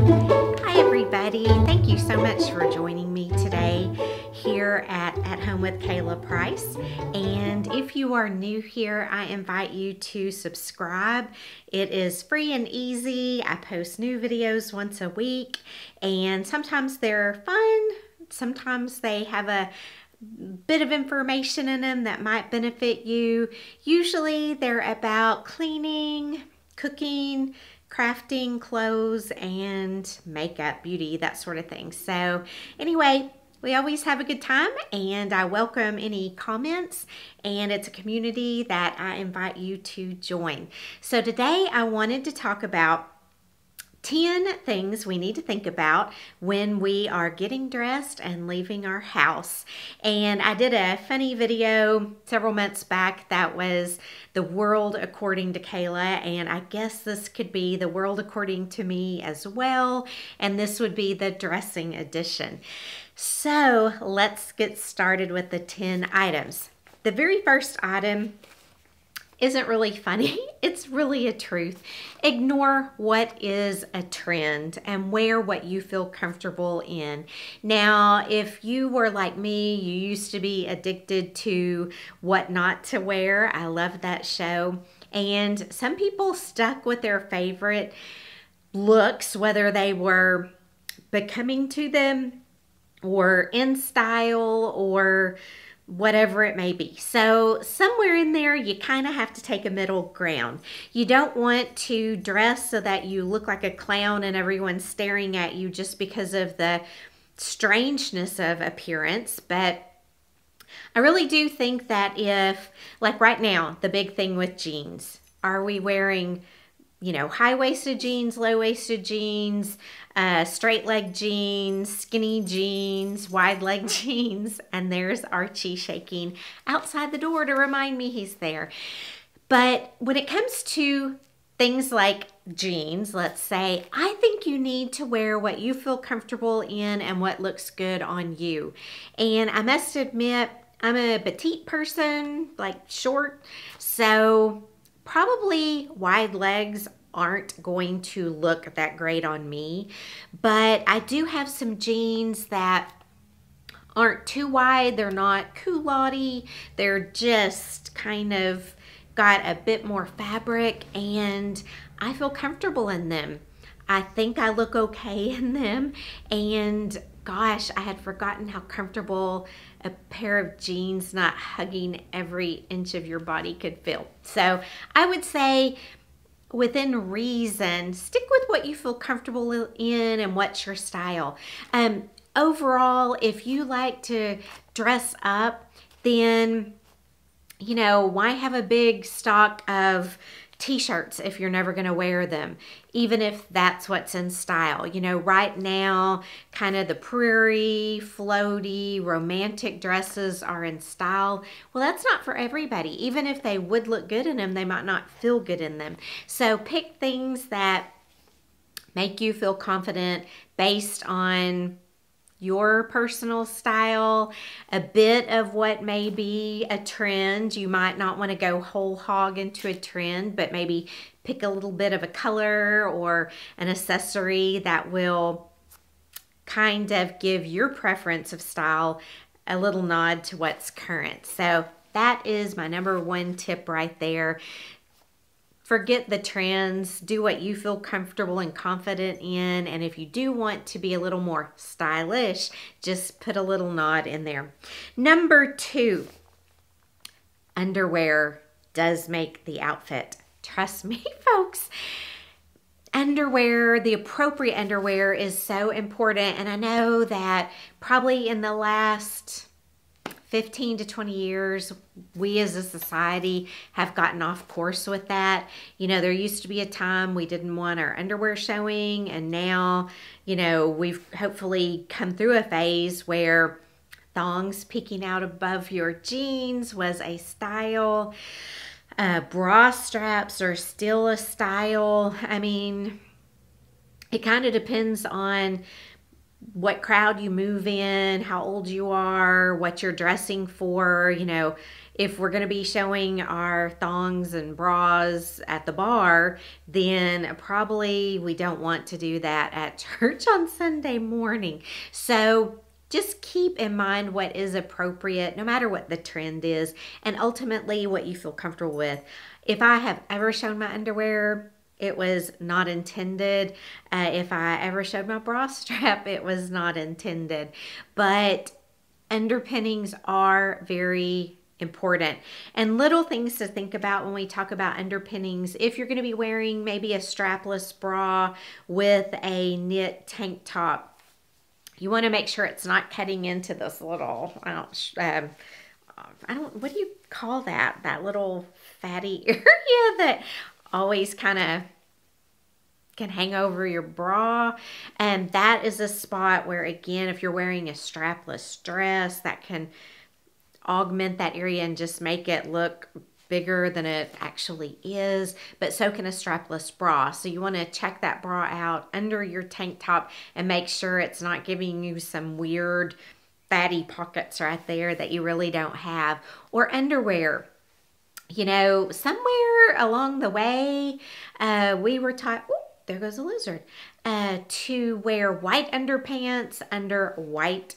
Hi everybody, thank you so much for joining me today here at Home with Kayla Price. And if you are new here, I invite you to subscribe. It is free and easy. I post new videos once a week, and sometimes they're fun, sometimes they have a bit of information in them that might benefit you. Usually they're about cleaning, cooking, crafting, clothes, and makeup, beauty, that sort of thing. So anyway, we always have a good time, and I welcome any comments, and it's a community that I invite you to join. So today I wanted to talk about 10 things we need to think about when we are getting dressed and leaving our house. And I did a funny video several months back that was the world according to Kayla, and I guess this could be the world according to me as well, and this would be the dressing edition. So let's get started with the 10 items. The very first item isn't really funny, it's really a truth. Ignore what is a trend and wear what you feel comfortable in. Now, if you were like me, you used to be addicted to What Not to Wear. I love that show. And some people stuck with their favorite looks, whether they were becoming to them or in style or whatever it may be. So somewhere in there, you kind of have to take a middle ground. You don't want to dress so that you look like a clown and everyone's staring at you just because of the strangeness of appearance. But I really do think that if, like right now, the big thing with jeans, are we wearing, you know, high-waisted jeans, low-waisted jeans, straight leg jeans, skinny jeans, wide leg jeans, and there's Archie shaking outside the door to remind me he's there. But when it comes to things like jeans, let's say, I think you need to wear what you feel comfortable in and what looks good on you. And I must admit, I'm a petite person, like short, so probably wide legs aren't going to look that great on me, but I do have some jeans that aren't too wide. They're not culotte. They're just kind of got a bit more fabric, and I feel comfortable in them. I think I look okay in them, and gosh, I had forgotten how comfortable a pair of jeans not hugging every inch of your body could feel. So I would say, within reason, stick with what you feel comfortable in and what's your style. Overall, if you like to dress up, then, you know, why have a big stock of t-shirts if you're never going to wear them, even if that's what's in style? You know, right now, kind of the prairie, floaty, romantic dresses are in style. Well, that's not for everybody. Even if they would look good in them, they might not feel good in them. So pick things that make you feel confident based on your personal style, a bit of what may be a trend. You might not want to go whole hog into a trend, but maybe pick a little bit of a color or an accessory that will kind of give your preference of style a little nod to what's current. So that is my number one tip right there. Forget the trends, do what you feel comfortable and confident in, and if you do want to be a little more stylish, just put a little nod in there. Number 2, underwear does make the outfit. Trust me, folks. Underwear, the appropriate underwear is so important, and I know that probably in the last 15 to 20 years, we as a society have gotten off course with that. You know, there used to be a time we didn't want our underwear showing, and now, you know, we've hopefully come through a phase where thongs peeking out above your jeans was a style. Bra straps are still a style. I mean, it kind of depends on what crowd you move in, how old you are, what you're dressing for. You know, if we're going to be showing our thongs and bras at the bar, then probably we don't want to do that at church on Sunday morning. So just keep in mind what is appropriate, no matter what the trend is, and ultimately what you feel comfortable with. If I have ever shown my underwear, it was not intended. If I ever showed my bra strap, it was not intended. But underpinnings are very important, and little things to think about when we talk about underpinnings. If you're going to be wearing maybe a strapless bra with a knit tank top, you want to make sure it's not cutting into this little, I don't, what do you call that? That little fatty area that always kind of can hang over your bra. And that is a spot where, again, if you're wearing a strapless dress, that can augment that area and just make it look bigger than it actually is. But so can a strapless bra. So you want to check that bra out under your tank top and make sure it's not giving you some weird fatty pockets right there that you really don't have. Or underwear. You know, somewhere along the way, we were taught, oh, there goes a lizard, to wear white underpants under white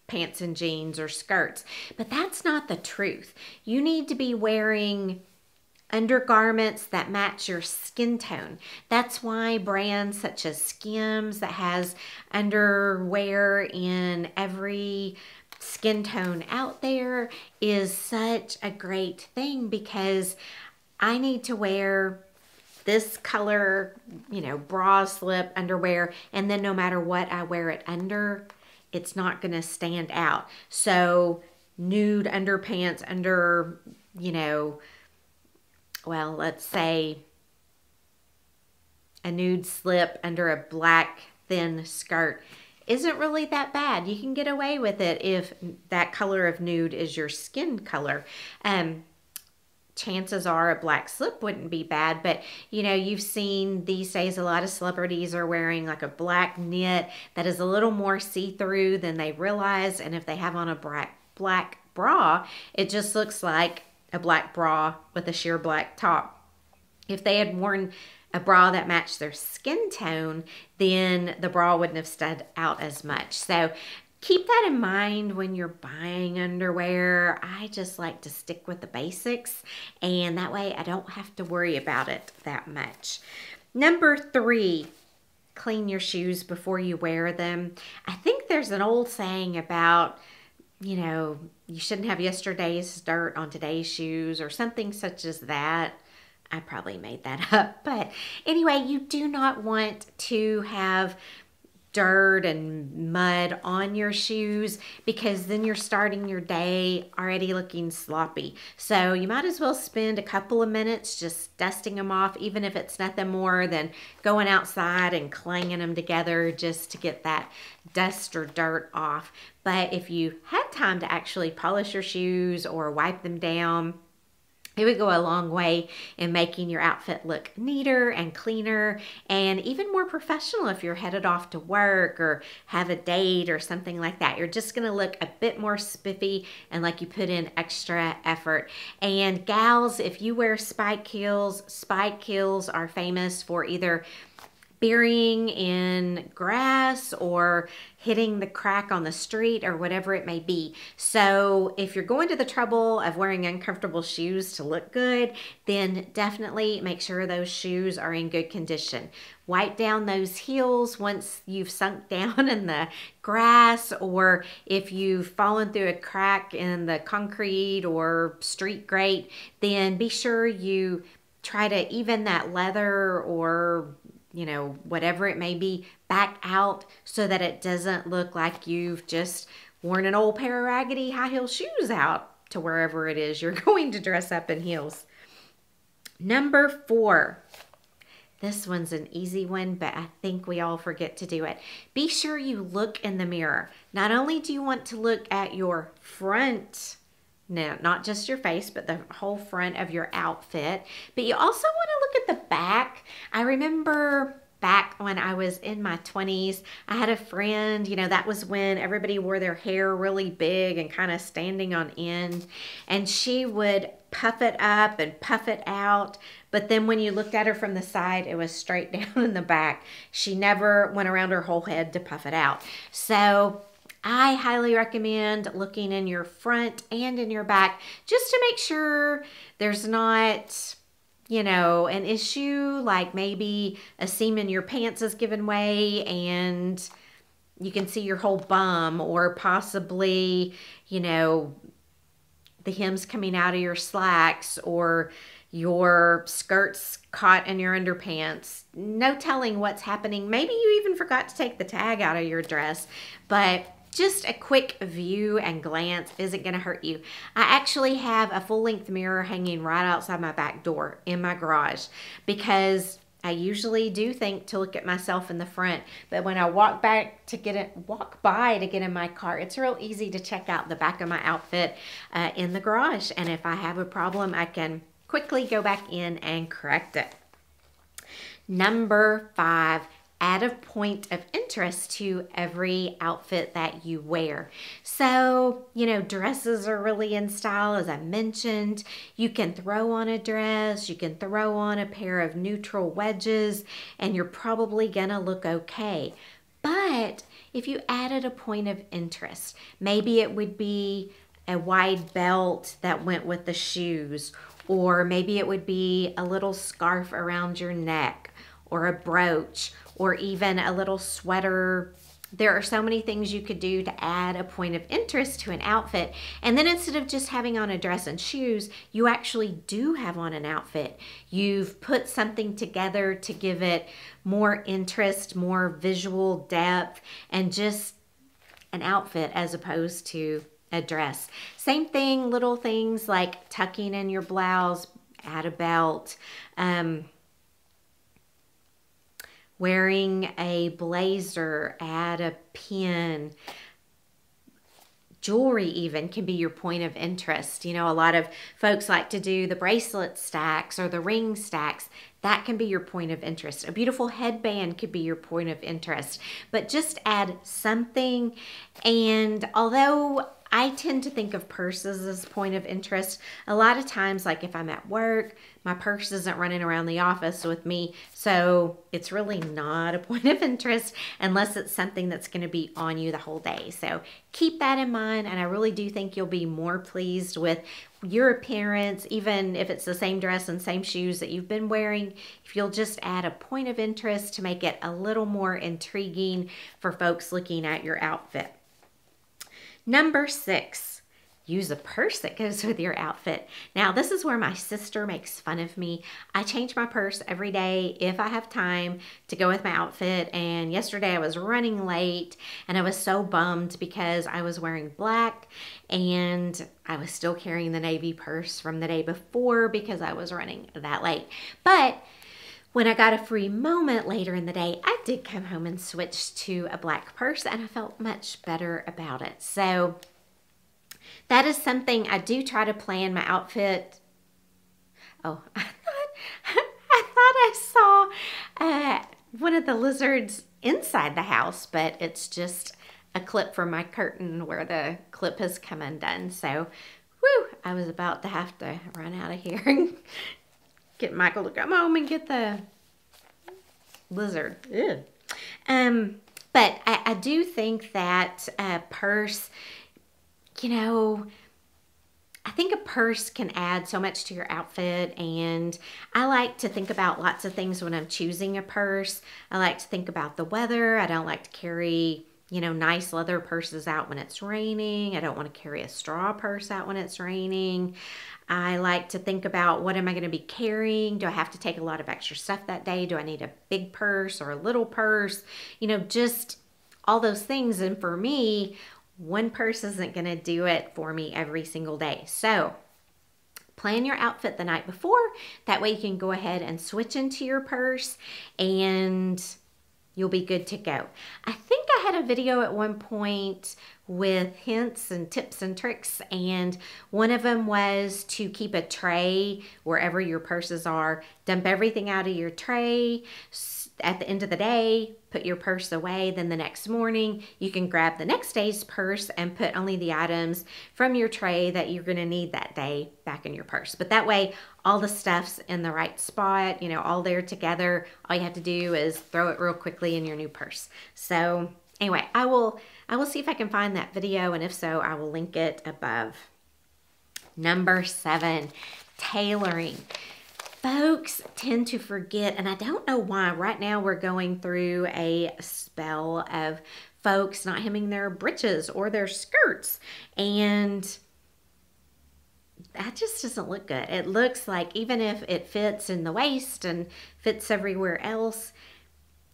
pants and jeans or skirts. But that's not the truth. You need to be wearing undergarments that match your skin tone. That's why brands such as Skims, that has underwear in every skin tone out there, is such a great thing, because I need to wear this color, you know, bra, slip, underwear, and then no matter what I wear it under, it's not going to stand out. So nude underpants under, you know, well, let's say a nude slip under a black thin skirt isn't really that bad. You can get away with it if that color of nude is your skin color. Chances are a black slip wouldn't be bad, but you know, you've seen these days a lot of celebrities are wearing like a black knit that is a little more see-through than they realize, and if they have on a black bra, it just looks like a black bra with a sheer black top. If they had worn a bra that matched their skin tone, then the bra wouldn't have stood out as much. So keep that in mind when you're buying underwear. I just like to stick with the basics, and that way I don't have to worry about it that much. Number 3, clean your shoes before you wear them. I think there's an old saying about, you know, you shouldn't have yesterday's dirt on today's shoes or something such as that. I probably made that up. But anyway, you do not want to have dirt and mud on your shoes, because then you're starting your day already looking sloppy. So you might as well spend a couple of minutes just dusting them off, even if it's nothing more than going outside and clanging them together just to get that dust or dirt off. But if you had time to actually polish your shoes or wipe them down, it would go a long way in making your outfit look neater and cleaner, and even more professional if you're headed off to work or have a date or something like that. You're just going to look a bit more spiffy and like you put in extra effort. And gals, if you wear spike heels are famous for either burying in grass or hitting the crack on the street or whatever it may be. So if you're going to the trouble of wearing uncomfortable shoes to look good, then definitely make sure those shoes are in good condition. Wipe down those heels once you've sunk down in the grass, or if you've fallen through a crack in the concrete or street grate, then be sure you try to even that leather or, you know, whatever it may be, back out so that it doesn't look like you've just worn an old pair of raggedy high heel shoes out to wherever it is you're going to dress up in heels. Number 4. This one's an easy one, but I think we all forget to do it. Be sure you look in the mirror. Not only do you want to look at your front, now, not just your face, but the whole front of your outfit, but you also want to look at the back. I remember back when I was in my 20s, I had a friend, you know, that was when everybody wore their hair really big and kind of standing on end. And she would puff it up and puff it out. But then when you looked at her from the side, it was straight down in the back. She never went around her whole head to puff it out. So I highly recommend looking in your front and in your back just to make sure there's not, you know, an issue like maybe a seam in your pants is giving way and you can see your whole bum, or possibly, you know, the hem's coming out of your slacks, or your skirt's caught in your underpants. No telling what's happening. Maybe you even forgot to take the tag out of your dress, but just a quick view and glance isn't going to hurt you. I actually have a full-length mirror hanging right outside my back door in my garage, because I usually do think to look at myself in the front, but when I walk by to get in my car, it's real easy to check out the back of my outfit in the garage. And if I have a problem, I can quickly go back in and correct it. Number 5, add a point of interest to every outfit that you wear. So, you know, dresses are really in style, as I mentioned. You can throw on a dress, you can throw on a pair of neutral wedges, and you're probably gonna look okay. But if you added a point of interest, maybe it would be a wide belt that went with the shoes, or maybe it would be a little scarf around your neck, or a brooch, or even a little sweater. There are so many things you could do to add a point of interest to an outfit. And then instead of just having on a dress and shoes, you actually do have on an outfit. You've put something together to give it more interest, more visual depth, and just an outfit as opposed to a dress. Same thing, little things like tucking in your blouse, add a belt, wearing a blazer, add a pin. Jewelry even can be your point of interest. You know, a lot of folks like to do the bracelet stacks or the ring stacks. That can be your point of interest. A beautiful headband could be your point of interest. But just add something. And although I tend to think of purses as point of interest, a lot of times, like if I'm at work, my purse isn't running around the office with me, so it's really not a point of interest unless it's something that's going to be on you the whole day. So keep that in mind, and I really do think you'll be more pleased with your appearance, even if it's the same dress and same shoes that you've been wearing, if you'll just add a point of interest to make it a little more intriguing for folks looking at your outfit. Number 6, use a purse that goes with your outfit. Now, this is where my sister makes fun of me. I change my purse every day if I have time to go with my outfit. And yesterday I was running late and I was so bummed because I was wearing black and I was still carrying the navy purse from the day before because I was running that late. But when I got a free moment later in the day, I did come home and switch to a black purse, and I felt much better about it. So that is something I do try to plan my outfit. Oh, I thought I saw one of the lizards inside the house, but it's just a clip from my curtain where the clip has come undone. So, whew, I was about to have to run out of here and get Michael to come home and get the lizard. Ew. But I do think that a purse, you know, I think a purse can add so much to your outfit, and I like to think about lots of things when I'm choosing a purse. I like to think about the weather. I don't like to carry, you know, nice leather purses out when it's raining. I don't want to carry a straw purse out when it's raining. I like to think about, what am I going to be carrying? Do I have to take a lot of extra stuff that day? Do I need a big purse or a little purse? You know, just all those things. And for me, one purse isn't going to do it for me every single day. So plan your outfit the night before. That way you can go ahead and switch into your purse and you'll be good to go. I think I had a video at one point with hints and tips and tricks, and one of them was to keep a tray wherever your purses are. Dump everything out of your tray at the end of the day, put your purse away. Then the next morning, you can grab the next day's purse and put only the items from your tray that you're gonna need that day back in your purse. But that way, all the stuff's in the right spot, you know, all there together. All you have to do is throw it real quickly in your new purse. So anyway, I will see if I can find that video, and if so, I will link it above. Number 7, tailoring. Folks tend to forget, and I don't know why. Right now we're going through a spell of folks not hemming their breeches or their skirts, and that just doesn't look good. It looks like even if it fits in the waist and fits everywhere else,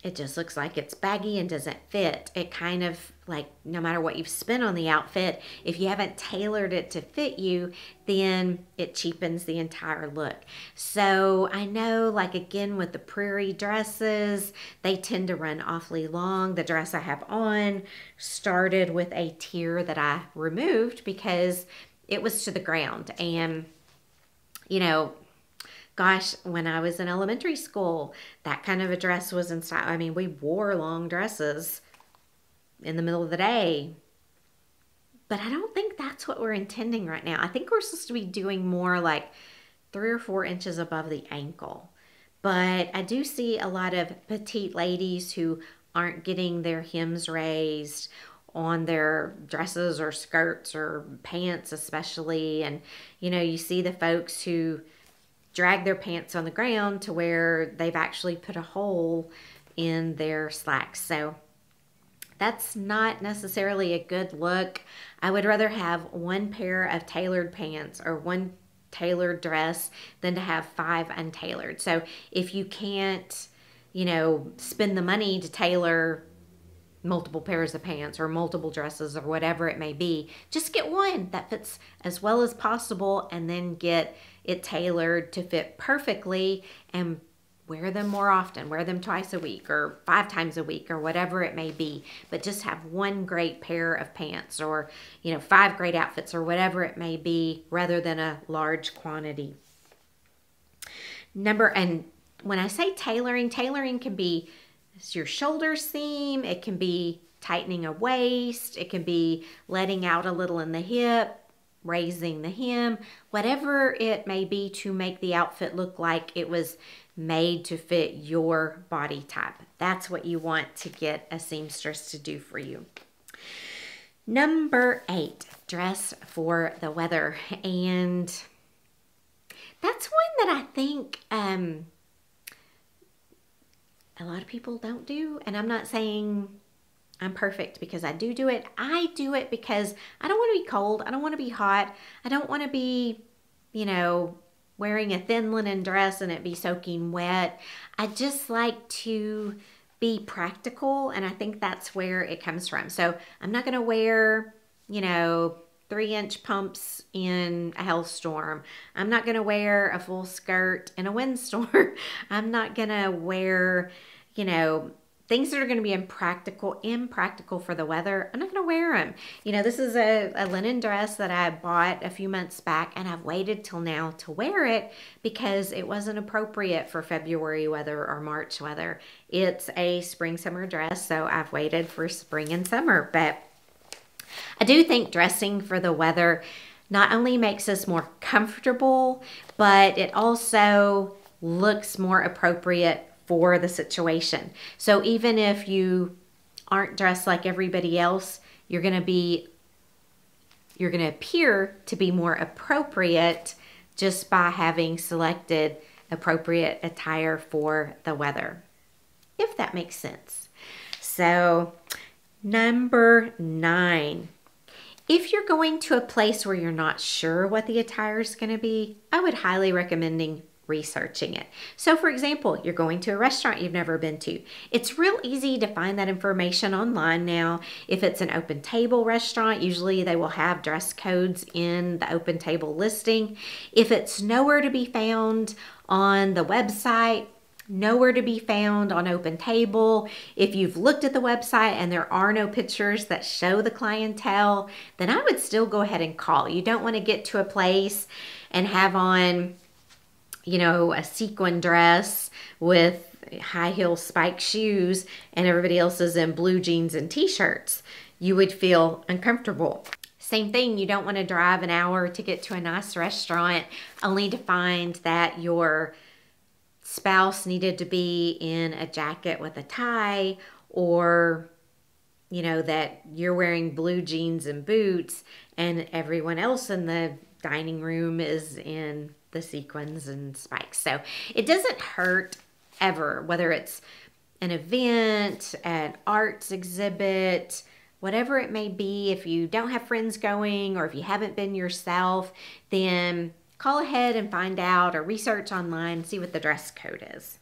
it just looks like it's baggy and doesn't fit. It kind of like, no matter what you've spent on the outfit, if you haven't tailored it to fit you, then it cheapens the entire look. So I know, like, again, with the prairie dresses, they tend to run awfully long. The dress I have on started with a tier that I removed because it was to the ground. And, you know, gosh, when I was in elementary school, that kind of a dress was in style. I mean, we wore long dresses in the middle of the day, but I don't think that's what we're intending right now. I think we're supposed to be doing more like 3 or 4 inches above the ankle. But I do see a lot of petite ladies who aren't getting their hems raised on their dresses or skirts or pants especially. And, you know, you see the folks who drag their pants on the ground to where they've actually put a hole in their slacks. So that's not necessarily a good look. I would rather have 1 pair of tailored pants or 1 tailored dress than to have 5 untailored. So if you can't, you know, spend the money to tailor multiple pairs of pants or multiple dresses or whatever it may be, just get 1 that fits as well as possible, and then get it tailored to fit perfectly, and wear them more often. Wear them twice a week or 5 times a week or whatever it may be. But just have 1 great pair of pants, or, you know, 5 great outfits or whatever it may be, rather than a large quantity. And when I say tailoring, tailoring can be your shoulder seam. It can be tightening a waist. It can be letting out a little in the hip, raising the hem, whatever it may be, to make the outfit look like it was made to fit your body type. That's what you want to get a seamstress to do for you. Number 8, dress for the weather. And that's one that I think a lot of people don't do. And I'm not saying I'm perfect because I do it. I do it because I don't want to be cold. I don't want to be hot. I don't want to be, you know, wearing a thin linen dress and it be soaking wet. I just like to be practical, and I think that's where it comes from. So I'm not going to wear, you know, 3-inch pumps in a hailstorm. I'm not going to wear a full skirt in a windstorm. I'm not going to wear, you know, things that are going to be impractical for the weather. I'm not going to wear them. You know, this is a linen dress that I bought a few months back, and I've waited till now to wear it because it wasn't appropriate for February weather or March weather. It's a spring-summer dress, so I've waited for spring and summer. But I do think dressing for the weather not only makes us more comfortable, but it also looks more appropriate for the situation. So even if you aren't dressed like everybody else, you're going to appear to be more appropriate just by having selected appropriate attire for the weather, if that makes sense. So number 9, if you're going to a place where you're not sure what the attire is going to be, I would highly recommend researching it. So for example, you're going to a restaurant you've never been to. It's real easy to find that information online now. If it's an open table restaurant, usually they will have dress codes in the open table listing. If it's nowhere to be found on the website, nowhere to be found on open table, if you've looked at the website and there are no pictures that show the clientele, then I would still go ahead and call. You don't want to get to a place and have on, you know, a sequin dress with high heel spike shoes and everybody else is in blue jeans and t-shirts, you would feel uncomfortable. Same thing, you don't want to drive an hour to get to a nice restaurant only to find that your spouse needed to be in a jacket with a tie, or you know, that you're wearing blue jeans and boots and everyone else in the dining room is in the sequins and spikes. So it doesn't hurt ever, whether it's an event, an arts exhibit, whatever it may be. If you don't have friends going, or if you haven't been yourself, then call ahead and find out, or research online, see what the dress code is.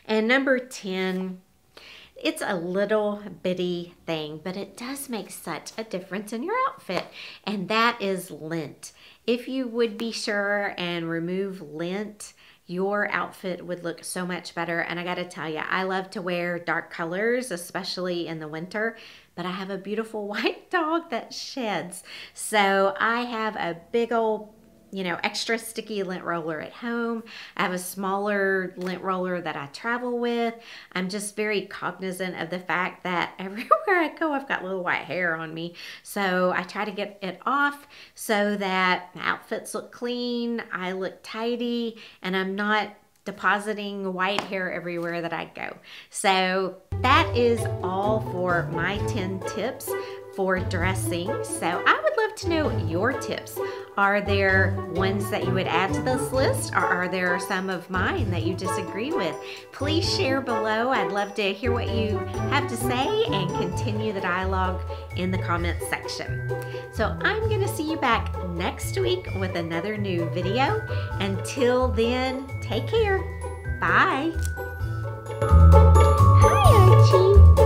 And number 10, it's a little bitty thing, but it does make such a difference in your outfit, and that is lint. If you would be sure and remove lint, your outfit would look so much better. And I gotta tell you, I love to wear dark colors, especially in the winter, but I have a beautiful white dog that sheds. So I have a big old, you know, extra sticky lint roller at home. I have a smaller lint roller that I travel with. I'm just very cognizant of the fact that everywhere I go, I've got little white hair on me. So I try to get it off so that my outfits look clean, I look tidy, and I'm not depositing white hair everywhere that I go. So that is all for my 10 tips for dressing. So I would love to know your tips. Are there ones that you would add to this list, or are there some of mine that you disagree with? Please share below. I'd love to hear what you have to say and continue the dialogue in the comments section. So I'm going to see you back next week with another new video. Until then, take care. Bye. Hi, Archie.